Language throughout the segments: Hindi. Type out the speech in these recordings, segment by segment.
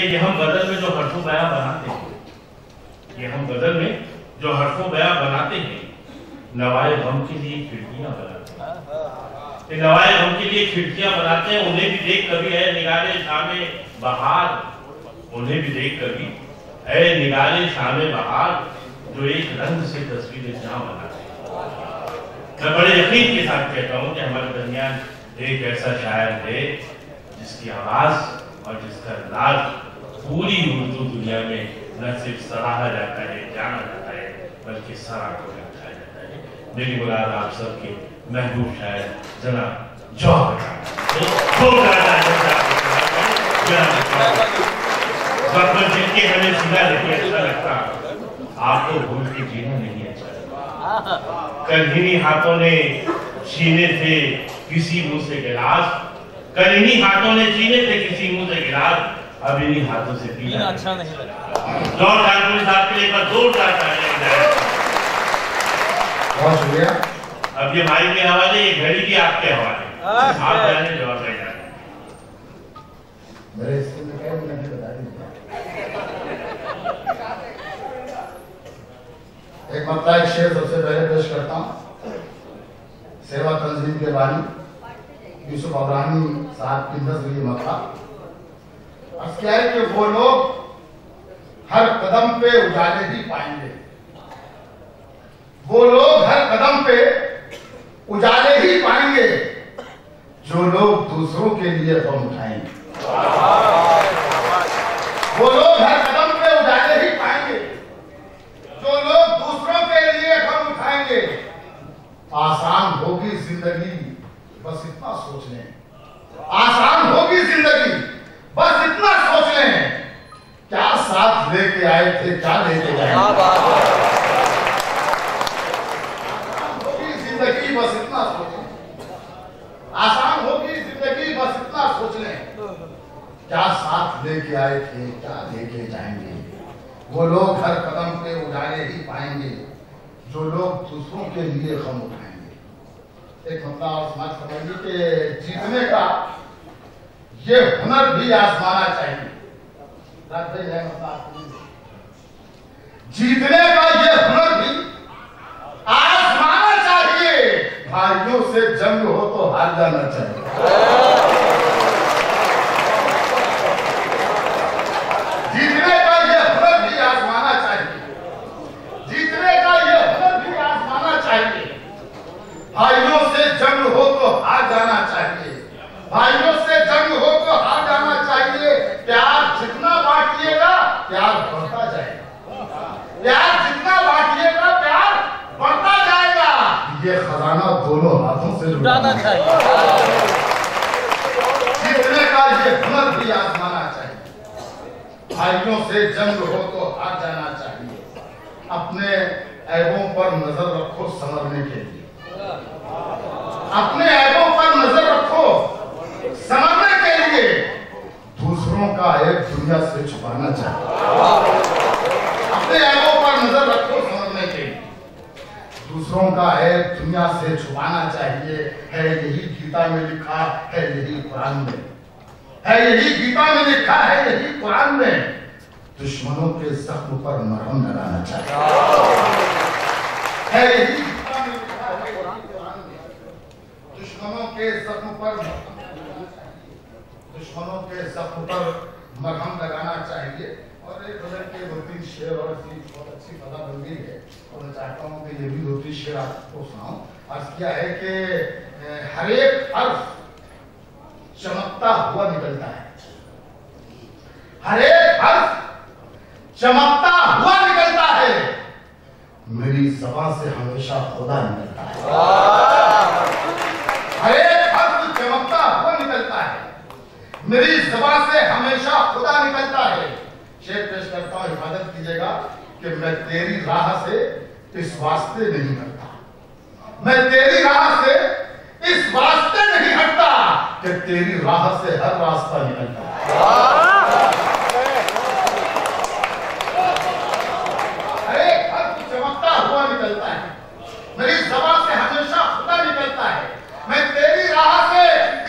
ये हम बदल में जो हर्फो बयां बनाते हैं, ये हम बदल में जो हर्फो बयां बनाते हैं, नवाए गम के लिए खिड़कियां बनाते हैं। नवाए गम के लिए खिड़कियां बनाते हैं, उन्हें भी देख कभी है निगारे शामे बहार, उन्हें भी देख कभी है निगारे शामे बहार, जो एक रंग से तस्वीरें जहां बनाते हैं। मैं बड़े यकीन के साथ कहता हूं कि हमारे दरमियान एक ऐसा शायर है जिसकी आवाज और जिसका अंदाज पूरी उर्दू दुनिया में न सिर्फ सराहा जाता है, जाना जाता है, बल्कि सराहों में उठाया जाता है। मेरी मुराद आप सबके महबूब शायर जनाब जौहर जिनके हमें सुना नहीं अच्छा लगता, आपको भूल के जीना नहीं अच्छा लगता। कल इन्हीं हाथों ने छीने थे किसी मुंह से गिलास, कल इन्हीं हाथों ने छीने थे किसी मुंह से गिलास, अब इन्हीं हाथों से पीना अच्छा नहीं लगता। जौहर कानपुरी साहब के लिए एक बार जोरदार तालियां बजाएं। बहुत शुक्रिया। अब ये माइक के हवाले, ये घड़ी भी आपके हवाले, आप जाने जवाब दे जाए। मेरे स्कूल में क्या मुझे बता दीजिए। एक मतलब एक शेर सबसे पहले पेश करता हूँ। सेवा तंजीम के बानी यूसुफ अब्राहमी साहब की नज़र ये मतलब क्या है कि वो लोग हर कदम पे उजाले ही पाएंगे, वो लोग हर कदम पे उजाले ही पाएंगे, जो लोग दूसरों के लिए गम उठाएंगे। वो लोग हर कदम पे उजाले ही पाएंगे, जो लोग दूसरों के लिए गम उठाएंगे। आसान होगी जिंदगी बस इतना सोच लें, आसान होगी जिंदगी बस इतना सोच लें, क्या साथ लेके आए थे क्या लेके जाएंगे। जिंदगी बस इतना सोच लें, आसान होगी जिंदगी बस इतना सोच लें, क्या साथ लेके आए थे क्या लेके जाएंगे। वो लोग हर कदम पे उजाले ही पाएंगे, जो लोग दूसरों के लिए गम उठाएंगे। एक मतलब और समाज समझिए कि जीतने का ये हुनर भी आजमाना चाहिए। जीतने का ये हुनर भी आजमाना चाहिए, भाइयों से जंग हो तो हार जाना चाहिए। जीतने का ये हुनर भी आजमाना चाहिए, जीतने का ये हुनर भी आजमाना चाहिए, भाइयों से जंग हो तो हार जाना चाहिए, भाइयों से जंग हो तो हार जाना चाहिए। प्यार जितना बांटिएगा प्यार बढ़ता जाएगा, प्यार जितना बांटिएगा प्यार बढ़ता जाएगा। ये खजाना दोनों हाथों से लुटाना चाहिए। जीतने का ये हुनर भी आजमाना चाहिए, भाइयों से जंग हो तो हार जाना चाहिए। अपने ऐबों पर नजर रखो संवरने के लिए, अपने ऐबों पर नजर रखो समझने के लिए, दूसरों का ऐब दुनिया से छुपाना चाहिए। अपने ऐबों पर नजर रखो समझने के लिए, दूसरों का ऐब दुनिया से छुपाना चाहिए। है यही गीता में लिखा है, यही कुरान में है, यही गीता में लिखा है, यही कुरान में। दुश्मनों के जख्म पर मरहम लगाना चाहिए, है यही गीता में लिखा है, यही कुरान में। दुश्मनों के जख्म पर दुश्मनों के जख्म पर मरहम लगाना चाहिए। और एक गजल के 2-3 शेर और बहुत अच्छी फजा बन गई है, और मैं चाहता हूँ कि ये भी 2-3 शेर आपको सुनाऊं। अर्ज किया है कि हर एक हर्फ चमकता हुआ निकलता है, हर एक हर्फ चमकता हुआ निकलता है, मेरी ज़बान से हमेशा खुदा निकलता है। हर एक हर्फ चमकता हुआ निकलता है, मेरी ज़बान से हमेशा खुदा निकलता है। शेर पेश करता हूं, हिफाजत कीजिएगा कि मैं तेरी राह से इस वास्ते नहीं हटता, मैं तेरी राह से इस वास्ते नहीं हटता कि तेरी राह से हर रास्ता निकलता है। हर एक हर्फ चमकता हुआ निकलता है, मेरी ज़बान से हमेशा खुदा निकलता है। मैं तेरी राह से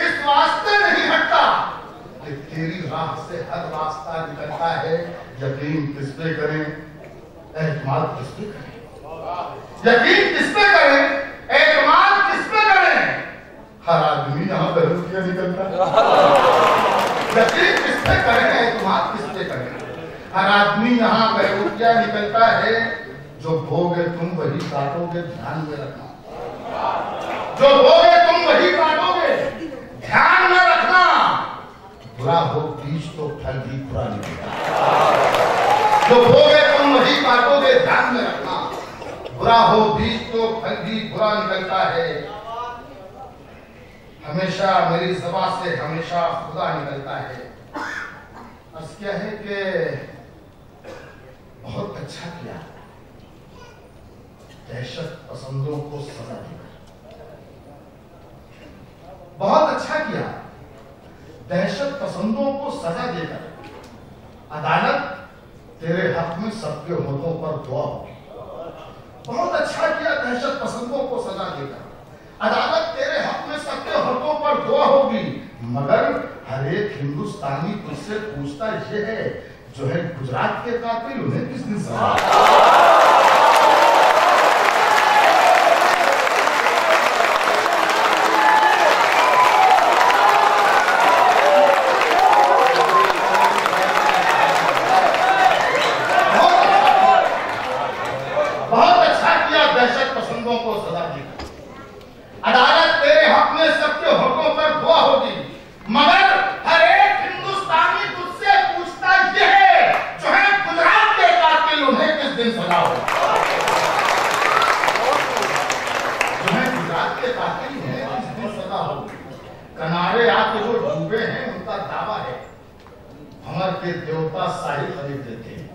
इस वास्ते नहीं हटता कि तेरी राह से हर रास्ता निकलता है। यकीन किस पे करें, एतमाद किस पे करें? यकीन किस पे करें, एतमाद किस पे करें? हर आदमी यहाँ बेरुखिया निकलता है। यकीन किस पे करें, एतमाद किस पे करें? हर आदमी यहाँ बेरुखिया निकलता है। जो भोगे तुम वही काटोगे, ध्यान में रखना। जो भोगे तुम वही काटोगे, ध्यान में रखना। बुरा हो बीज तो फल भी बुरा निकलेगा। जो भोगे तुम वही काटोगे, ध्यान में रखना। बुरा हो बीज तो फल भी बुरा निकलता है। हमेशा मेरी ज़बान से हमेशा खुदा निकलता है। अर्ज़ क्या है कि बहुत अच्छा किया दहशत पसंदों को सजा देकर। बहुत अच्छा किया दहशत पसंदों को सजा देकर। अदालत तेरे हक में सबके होठों पर दुआ होगी। बहुत अच्छा किया दहशत पसंदों को सजा देकर। अदालत तेरे हक में सबके होठों पर दुआ होगी। मगर हर एक हिंदुस्तानी तुझसे पूछता यह है, जो है गुजरात के कातिल, उन्हें किस दिन सजा? कनारे आके जो डूबे हैं उनका दावा है भंवर के देवता साहिल खरीद देते हैं।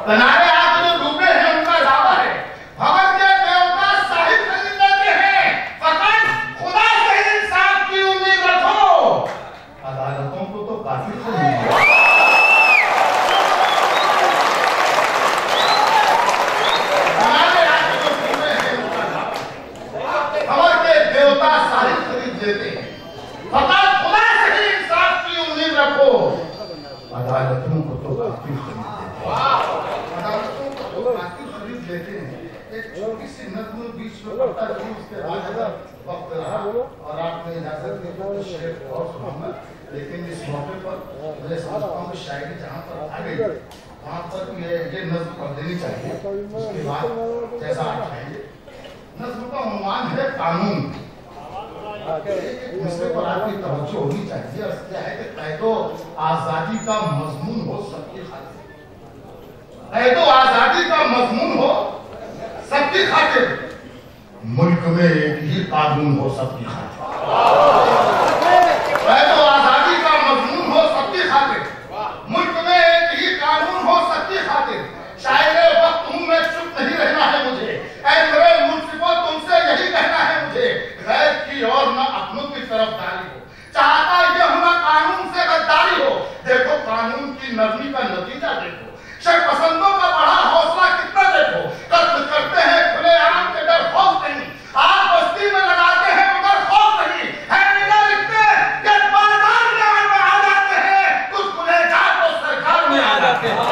कनारे आके जो डूबे हैं उनका दावा है भंवर के देवता साहिल खरीद देते हैं। फकत खुदा से इंसाफ की उम्मीद रखो। अदालतों को तो काफी खरीद कनारे आके जो डूबे हैं उनका दावा भंवर के देवता साहिल खरीद देते हैं। फकत खुदा से ही इंसाफ की उम्मीद रखो। अदालतों को तो काफी खरीद देते हैं। अदालतों को तो काफी खरीद लेते हैं। एक छोटी सी नज़्म बीच में पढ़ता रही, उसके बाद वक्त रहा और आपने इजाजत दी तो शेर और सुनाऊंगा। लेकिन इस मौके पर मुझे समझता हूँ कि शायरी जहाँ पर आ गई वहाँ पर ये नज़्म पढ़ देनी चाहिए। उसके बाद जैसा आप चाहेंगे। नज़्म का उन्वान है कानून। दूसरे पर आपकी तवज्जो होनी चाहिए। और क्या है कि कैदो आजादी का मजमून हो सबकी खातिर। कैदो आजादी का मजमून हो सबकी खातिर। मुल्क में एक ही कानून हो सबकी खातिर। कैदो आजादी का मजमून हो सबकी खातिर। मुल्क में एक ही कानून हो सबकी खातिर। शायद वक्त हूँ मैं, चुप नहीं रहना है मुझे। ऐ मेरे मुंसिफों तुमसे यही कहना है मुझे, गैर की और न अपनों की तरफदारी हो। चाहता ये होना कानून से गद्दारी हो। देखो कानून की नरमी का नतीजा देखो। शरपसंदों का बढ़ा हौसला कितना देखो। कत्ल करते हैं खुलेआम के डर खौफ नहीं। आग बस्ती में लगाते हैं मगर खौफ नहीं है। निगाह लिखते कि बाजार में आ जाते हैं, कुछ गुनहगार तो सरकार में आ जाते हैं।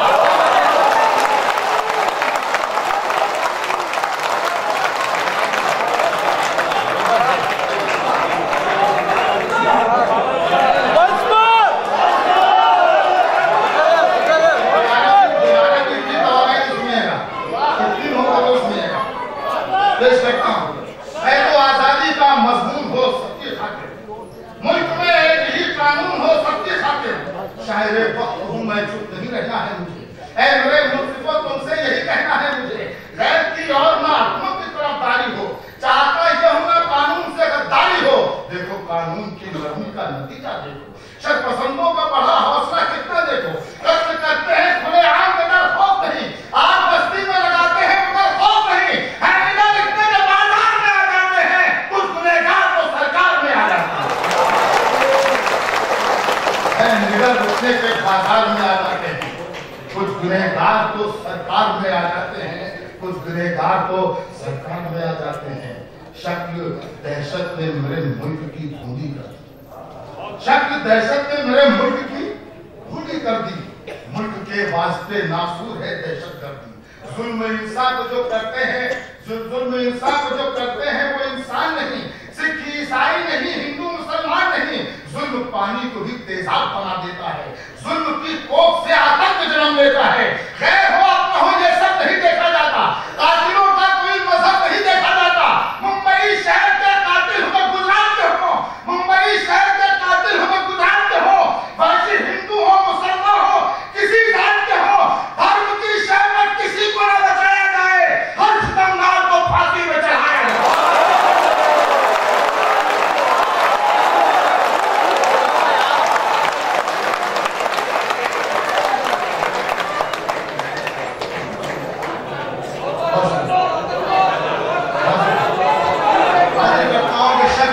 आजादी का मजमून हो सबकी खातिर। मुल्क में एक ही कानून हो सबकी खातिर। शायद वक्त हूँ मैं, चुप नहीं रहना है मुझे। ऐ मेरे मुल्कों तुमसे यही कहना है मुझे, गैर की और न अपनों की तरफदारी हो। चाहता यह होना कानून से गद्दारी हो। देखो कानून की नरमी का नतीजा देखो। शरपसंदों का बढ़ा हौसला कितना देखो। कत्ल करते हैं खुलेआम के डर खौफ नहीं। आग बस्ती में लगाते हैं मगर खौफ नहीं है। निगाह लिखते के बाजार में आ जाते हैं, कुछ गुनहगार तो सरकार में आ जाते हैं। निगाह लिखते के बाजार में आ जाते हैं, कुछ गुनहगार तो सरकार में आ जाते हैं। कुछ गुनहगार तो सरकार में आ जाते हैं। शक्ल दहशत ने मेरे मुल्क की बूंदी कर दी। शक्ल दहशत ने मेरे मुल्क की भूली कर दी, मुल्क के वास्ते नासूर है दहशतगर्दी। जुल्म इंसान को जो करते हैं, जुल्म इंसान को जो करते हैं वो इंसान नहीं, सिख ईसाई नहीं, हिंदू मुसलमान नहीं, जुल्म पानी को भी तेजाब बना देता है, जुल्म की कोख से आतंक जन्म लेता है। खैर हो अपना हो ये सब नहीं देखा जाता, कातिलों का कोई मजहब नहीं देखा जाता। मुंबई शहर के कातिल हमें गुजरात के हो, मुंबई शहर के कातिल हमें गुजरात के हो, वैसे हिंदू हो मुसलमान हो किसी जात के हो, धर्म की शहर में किसी को न बचाया जाए, हर सितमगार को फांसी में चढ़ाया जाए।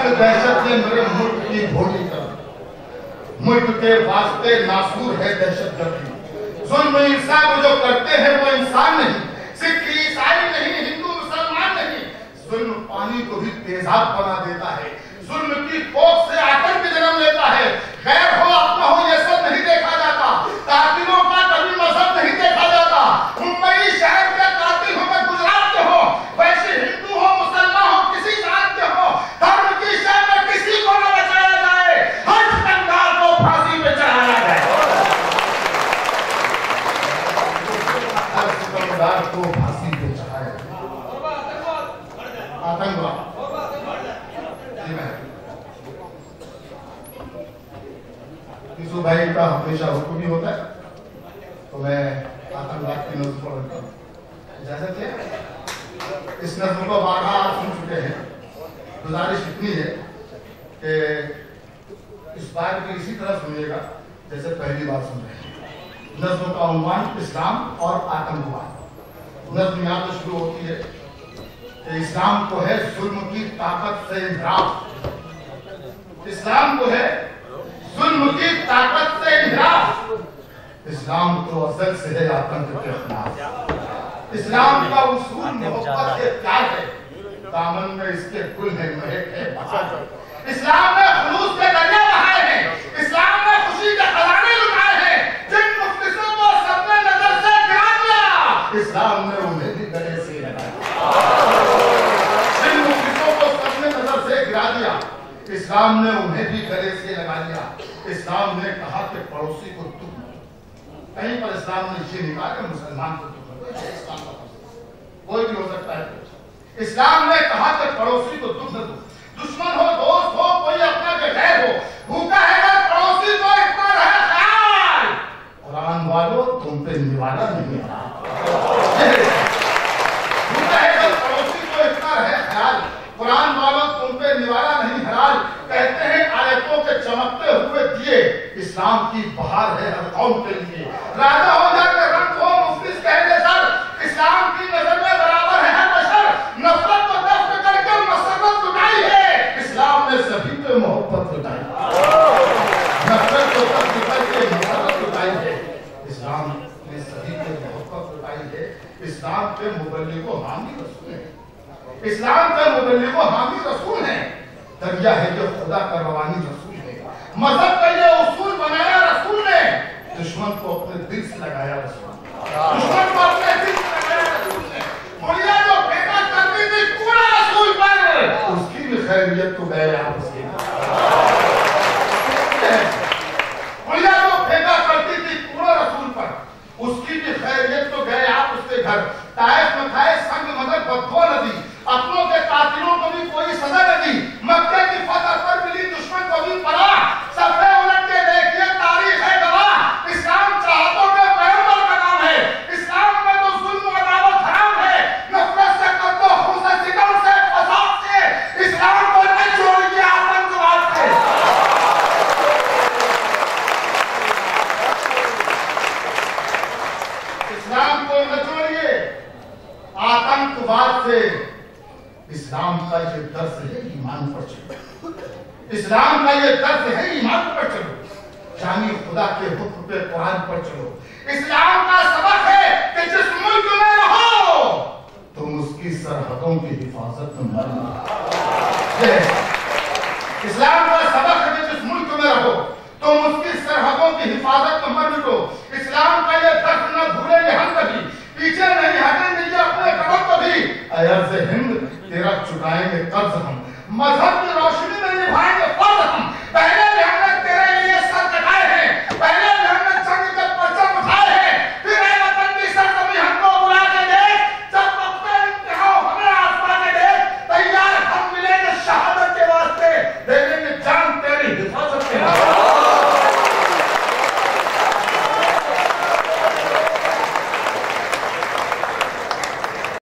दहशत ने मेरे मुल्क की भोली कर दी, मुल्क के वास्ते नासूर है दहशतगर्दी। जुल्म इंसान को जो करते हैं वो इंसान नहीं, सिख ईसाई नहीं, हिंदू मुसलमान नहीं, जुल्म पानी को भी तेजाब बना देता है, जुल्म की कोख से आतंक जन्म लेता है। खैर हो अपना हो ये सब नहीं देखा जाता, कातिलों का कभी मजहब नहीं देखा जाता। मुंबई शहर के कातिल हो मैं गुजरात के हो, वैसे हिंदू हो मुसलमान हो किसी जात के हो, धर्म की शहर में किसी को न बचाया जाए, हर सितमगार को फांसी में चढ़ाया जाए। हर सितमगार को फांसी पे चढ़ाया जाए। आतंकवाद यीशु भाई का हमेशा हुक्म ही होता है, तो मैं आतंकवाद की नज़र पढ़ता हूँ। इजाजत है, इस नज़र को बार बार सुन चुके हैं। गुजारिश इतनी है कि इस बार भी इसी तरह सुनिएगा जैसे पहली बार सुन रहे हैं। नज़्म का उन्वान इस्लाम और आतंकवाद। नज़्म यहाँ तो शुरू होती है कि इस्लाम को है जुल्म की ताकत से इंहिराफ, इस्लाम को है जुल्म की ताकत से इंहिराफ, इस्लाम तो असल से है आतंक के खिलाफ। इस्लाम का उसूल मोहब्बत से प्यार है, दामन में इसके गुल है महक है बहार। इस्लाम ने खुलूस के दरिया बहाए हैं, इस्लाम ने खुशी के खजाने लुटाए हैं, जिन मुफ्लिसों को सबने नजर से गिरा दिया इस्लाम ने उन्हें भी गले से लगाया। जिन मुफ्लिसों को सबने नजर से गिरा दिया इस्लाम ने उन्हें भी गले से लगा लिया। इस्लाम ने कहा कि पड़ोसी को दुख न दो, कहीं पर इस्लाम ने ये नहीं कहा कि मुसलमान को दुख न दो, इस्लाम का कोई भी हो सकता है। इस्लाम ने कहा कि पड़ोसी को दुख न दो, दुश्मन हो दोस्त हो कोई अपना के गैर हो, भूखा है अगर पड़ोसी को इतना रहे ख्याल, कुरान वालों तुम पे निवाला नहीं आ रहा। भूखा है अगर पड़ोसी को इतना रहे ख्याल, कुरान वालों तुम पे निवाला नहीं हलाल। कहते हैं आयतों के चमकते हुए दिए इस्लाम की बहार है हर कौम के लिए। राजा हो जाकर रंग हो मुफ्लिस कह दे सर, इस्लाम की नजर में बराबर है हर बशर। नफरत को दफ्न करके मसरत लुटाई है, इस्लाम ने सभी पे मोहब्बत लुटाई। नफरत को दफ्न करके मसरत लुटाई है, इस्लाम ने सभी पे मोहब्बत लुटाई है। इस्लाम के मुबल्लिगो हामी रसूल है, इस्लाम के मुबल्लिगो हामी रसूल है। दरिया है जो खुदा का रवानी रसूल है, मजहब का ये उसूल बनाया रसूल ने, दुश्मन को अपने दिल से लगाया रसूल, दुश्मन को अपने दिल से लगाया रसूल ने। गोलियां जो फेंका करती थी पूरा रसूल पर, उसकी भी खैरियत तो गए आप उसके। गोलियां जो फेंका करती थी पूरा रसूल पर, उसकी भी खैरियत तो गए आप उसके घर। ताइफ में खाए संग मगर बदबो नदी, अपनों के कातिलों को भी कोई सजा न दी। मक्के की फतह पर मिली दुश्मन को भी पनाह, सफे उलट के देखिए तारीख है गवाह। इस्लाम चाहतों में पैगंबर का नाम है, इस्लाम में तो जुल्म और अदावत हराम है। नफरत से कद्दो खून से सितम से फसाद से इस्लाम को न छोड़िए आतंकवाद से। इस्लाम को न छोड़िए आतंकवाद से। इस्लाम का ये दर्स है ईमान पर चलो, इस्लाम का ये दर्स है ईमान पर चलो, जानी खुदा के हुक्म पे कुरान पर चलो। इस्लाम का सबक है कि जिस मुल्क में रहो तुम उसकी सरहदों की हिफाजत में मरना। इस्लाम का सबक है कि जिस मुल्क में रहो तुम उसकी सरहदों की हिफाजत में मरना। सुनाएंगे तर्ज हम। मजहब